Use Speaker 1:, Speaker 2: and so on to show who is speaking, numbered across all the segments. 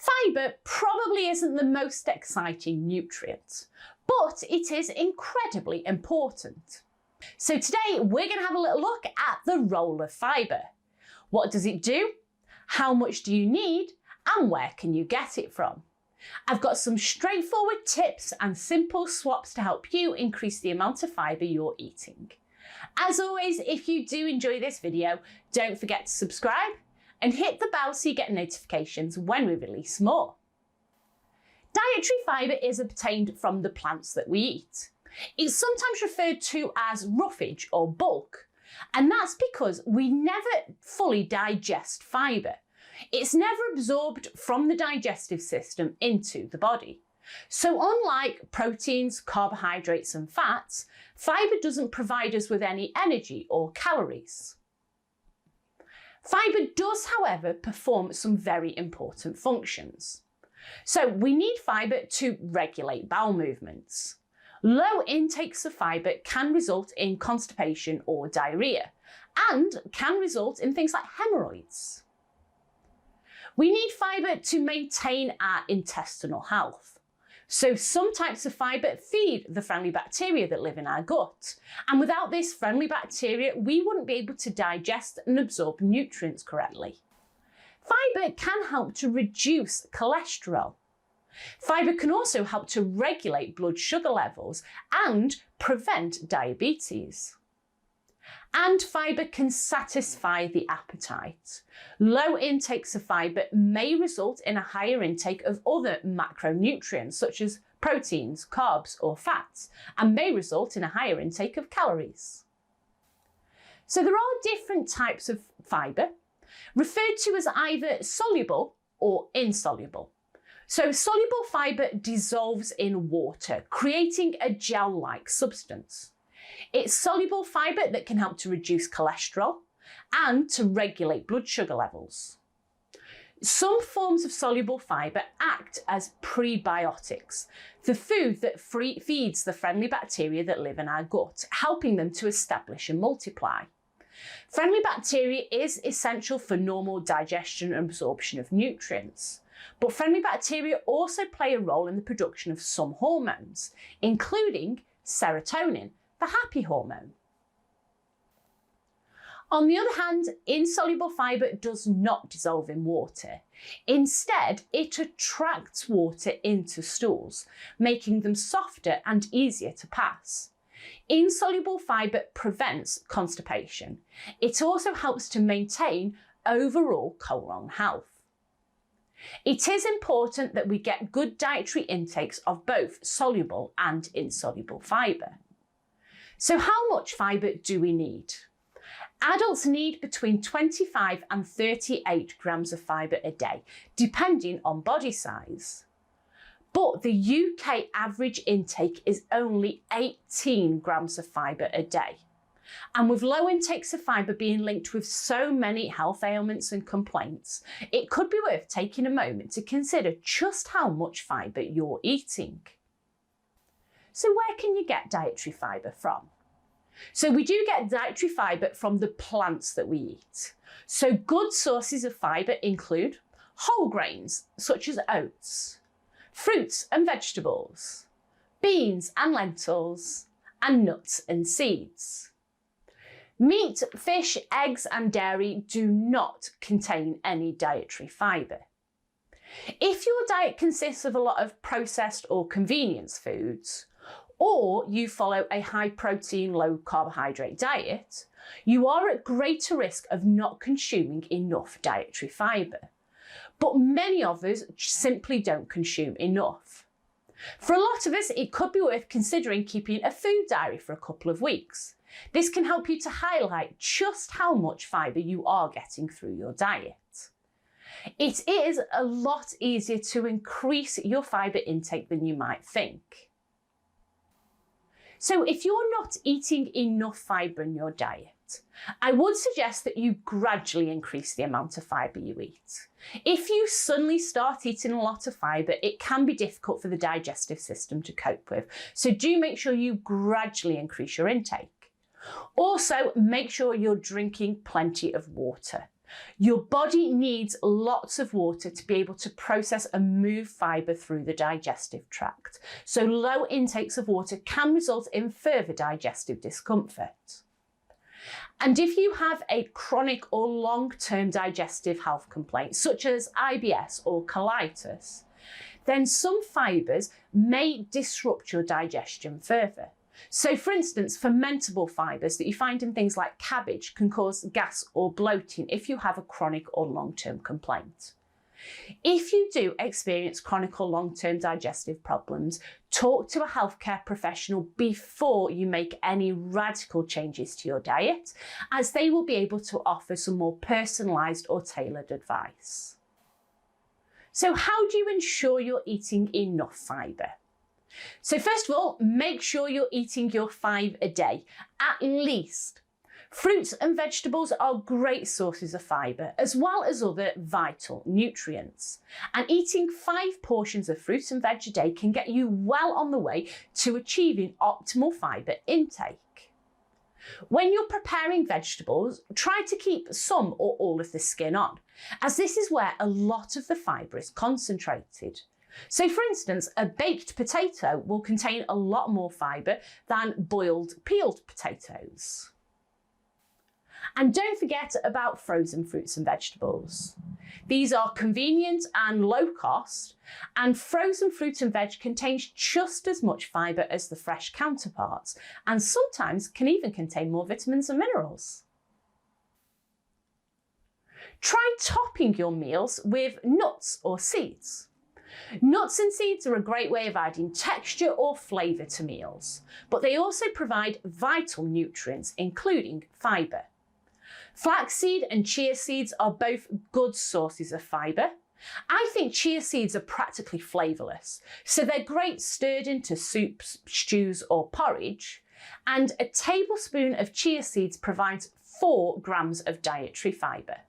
Speaker 1: Fibre probably isn't the most exciting nutrient, but it is incredibly important. So today we're going to have a little look at the role of fibre. What does it do? How much do you need? And where can you get it from? I've got some straightforward tips and simple swaps to help you increase the amount of fibre you're eating. As always, if you do enjoy this video, don't forget to subscribe and hit the bell so you get notifications when we release more. Dietary fibre is obtained from the plants that we eat. It's sometimes referred to as roughage or bulk, and that's because we never fully digest fibre. It's never absorbed from the digestive system into the body. So unlike proteins, carbohydrates and fats, fibre doesn't provide us with any energy or calories. Fibre does, however, perform some very important functions. So we need fibre to regulate bowel movements. Low intakes of fibre can result in constipation or diarrhoea, and can result in things like hemorrhoids. We need fibre to maintain our intestinal health. So some types of fibre feed the friendly bacteria that live in our gut, and without this friendly bacteria, we wouldn't be able to digest and absorb nutrients correctly. Fibre can help to reduce cholesterol. Fibre can also help to regulate blood sugar levels and prevent diabetes. And fibre can satisfy the appetite. Low intakes of fibre may result in a higher intake of other macronutrients such as proteins, carbs or fats, and may result in a higher intake of calories. So there are different types of fibre, referred to as either soluble or insoluble. So soluble fibre dissolves in water, creating a gel-like substance. It's soluble fibre that can help to reduce cholesterol and to regulate blood sugar levels. Some forms of soluble fibre act as prebiotics, the food that feeds the friendly bacteria that live in our gut, helping them to establish and multiply. Friendly bacteria is essential for normal digestion and absorption of nutrients, but friendly bacteria also play a role in the production of some hormones, including serotonin, the happy hormone. On the other hand, insoluble fibre does not dissolve in water. Instead, it attracts water into stools, making them softer and easier to pass. Insoluble fibre prevents constipation. It also helps to maintain overall colon health. It is important that we get good dietary intakes of both soluble and insoluble fibre. So how much fibre do we need? Adults need between 25 and 38 grams of fibre a day, depending on body size. But the UK average intake is only 18 grams of fibre a day. And with low intakes of fibre being linked with so many health ailments and complaints, it could be worth taking a moment to consider just how much fibre you're eating. So where can you get dietary fibre from? So we do get dietary fibre from the plants that we eat. So good sources of fibre include whole grains such as oats, fruits and vegetables, beans and lentils, and nuts and seeds. Meat, fish, eggs and dairy do not contain any dietary fibre. If your diet consists of a lot of processed or convenience foods, or you follow a high protein, low carbohydrate diet, you are at greater risk of not consuming enough dietary fibre. But many of us simply don't consume enough. For a lot of us, it could be worth considering keeping a food diary for a couple of weeks. This can help you to highlight just how much fibre you are getting through your diet. It is a lot easier to increase your fibre intake than you might think. So if you're not eating enough fibre in your diet, I would suggest that you gradually increase the amount of fibre you eat. If you suddenly start eating a lot of fibre, it can be difficult for the digestive system to cope with. So do make sure you gradually increase your intake. Also, make sure you're drinking plenty of water. Your body needs lots of water to be able to process and move fibre through the digestive tract, so low intakes of water can result in further digestive discomfort. And if you have a chronic or long-term digestive health complaint, such as IBS or colitis, then some fibres may disrupt your digestion further. So for instance, fermentable fibres that you find in things like cabbage can cause gas or bloating if you have a chronic or long-term complaint. If you do experience chronic or long-term digestive problems, talk to a healthcare professional before you make any radical changes to your diet, as they will be able to offer some more personalised or tailored advice. So how do you ensure you're eating enough fibre? So first of all, make sure you're eating your 5 a day, at least. Fruits and vegetables are great sources of fibre, as well as other vital nutrients. And eating 5 portions of fruit and veg a day can get you well on the way to achieving optimal fibre intake. When you're preparing vegetables, try to keep some or all of the skin on, as this is where a lot of the fibre is concentrated. So for instance, a baked potato will contain a lot more fibre than boiled peeled potatoes. And don't forget about frozen fruits and vegetables. These are convenient and low cost, and frozen fruit and veg contains just as much fibre as the fresh counterparts, and sometimes can even contain more vitamins and minerals. Try topping your meals with nuts or seeds. Nuts and seeds are a great way of adding texture or flavour to meals, but they also provide vital nutrients, including fibre. Flaxseed and chia seeds are both good sources of fibre. I think chia seeds are practically flavourless, so they're great stirred into soups, stews or porridge, and a tablespoon of chia seeds provides 4 grams of dietary fibre.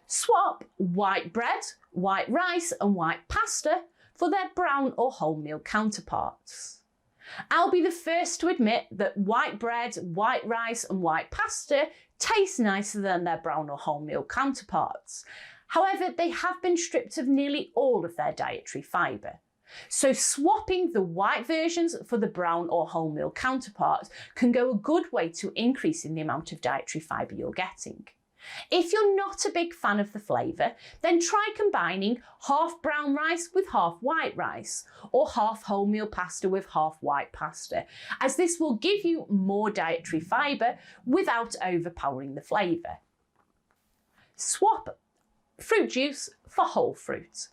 Speaker 1: Swap white bread, white rice and white pasta for their brown or wholemeal counterparts. I'll be the first to admit that white bread, white rice and white pasta taste nicer than their brown or wholemeal counterparts. However, they have been stripped of nearly all of their dietary fibre. So swapping the white versions for the brown or wholemeal counterparts can go a good way to increasing the amount of dietary fibre you're getting. If you're not a big fan of the flavour, then try combining half brown rice with half white rice, or half wholemeal pasta with half white pasta, as this will give you more dietary fibre without overpowering the flavour. Swap fruit juice for whole fruit.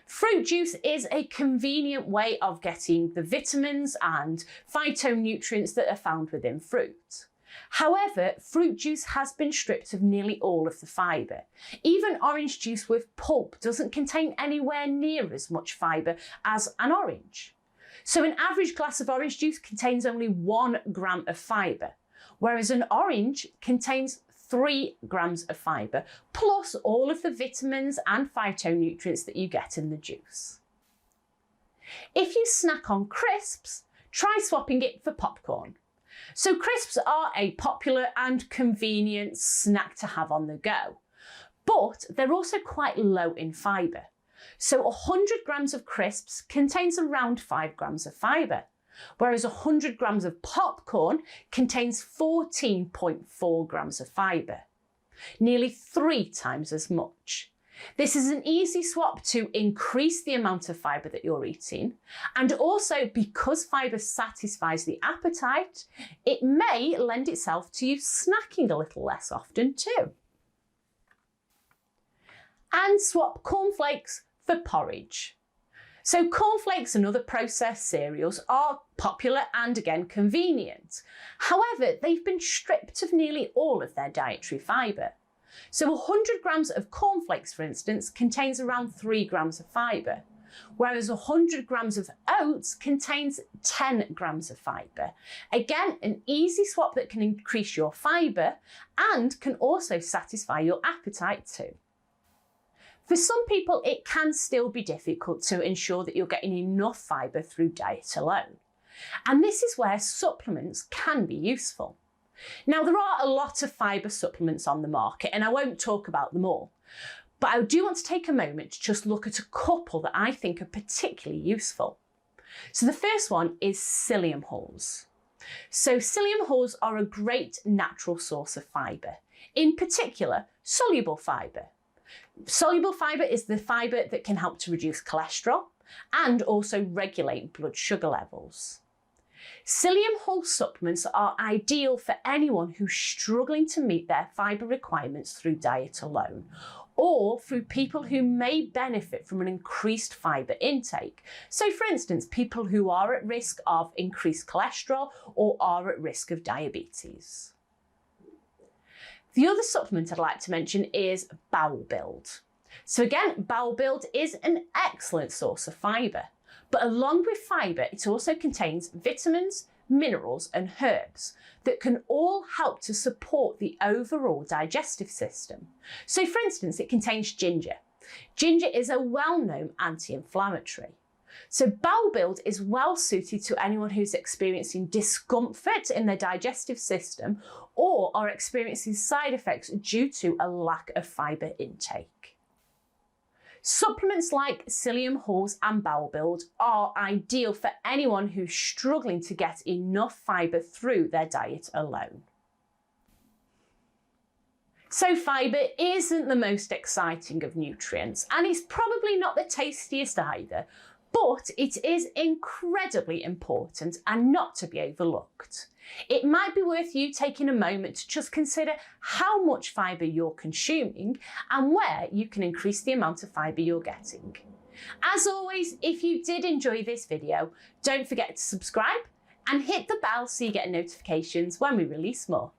Speaker 1: Fruit juice is a convenient way of getting the vitamins and phytonutrients that are found within fruit. However, fruit juice has been stripped of nearly all of the fibre. Even orange juice with pulp doesn't contain anywhere near as much fibre as an orange. So an average glass of orange juice contains only 1 gram of fibre, whereas an orange contains 3 grams of fibre, plus all of the vitamins and phytonutrients that you get in the juice. If you snack on crisps, try swapping it for popcorn. So crisps are a popular and convenient snack to have on the go, but they're also quite low in fibre. So 100 grams of crisps contains around 5 grams of fibre, whereas 100 grams of popcorn contains 14.4 grams of fibre, nearly 3 times as much. This is an easy swap to increase the amount of fibre that you're eating, and also because fibre satisfies the appetite, it may lend itself to you snacking a little less often too. And swap cornflakes for porridge. So cornflakes and other processed cereals are popular and again convenient. However, they've been stripped of nearly all of their dietary fibre. So 100 grams of cornflakes, for instance, contains around 3 grams of fibre, whereas 100 grams of oats contains 10 grams of fibre. Again, an easy swap that can increase your fibre and can also satisfy your appetite too. For some people, it can still be difficult to ensure that you're getting enough fibre through diet alone. And this is where supplements can be useful. Now, there are a lot of fibre supplements on the market, and I won't talk about them all, but I do want to take a moment to just look at a couple that I think are particularly useful. So the first one is psyllium hulls. So psyllium hulls are a great natural source of fibre, in particular soluble fibre. Soluble fibre is the fibre that can help to reduce cholesterol and also regulate blood sugar levels. Psyllium hull supplements are ideal for anyone who's struggling to meet their fibre requirements through diet alone, or through people who may benefit from an increased fibre intake. So for instance, people who are at risk of increased cholesterol or are at risk of diabetes. The other supplement I'd like to mention is Bowel Build. So again, Bowel Build is an excellent source of fibre, but along with fibre, it also contains vitamins, minerals and herbs that can all help to support the overall digestive system. So for instance, it contains ginger. Ginger is a well-known anti-inflammatory. So Bowel Build is well suited to anyone who's experiencing discomfort in their digestive system or are experiencing side effects due to a lack of fibre intake. Supplements like psyllium hulls and Bowel Build are ideal for anyone who's struggling to get enough fibre through their diet alone. So fibre isn't the most exciting of nutrients, and it's probably not the tastiest either, but it is incredibly important and not to be overlooked. It might be worth you taking a moment to just consider how much fibre you're consuming and where you can increase the amount of fibre you're getting. As always, if you did enjoy this video, don't forget to subscribe and hit the bell so you get notifications when we release more.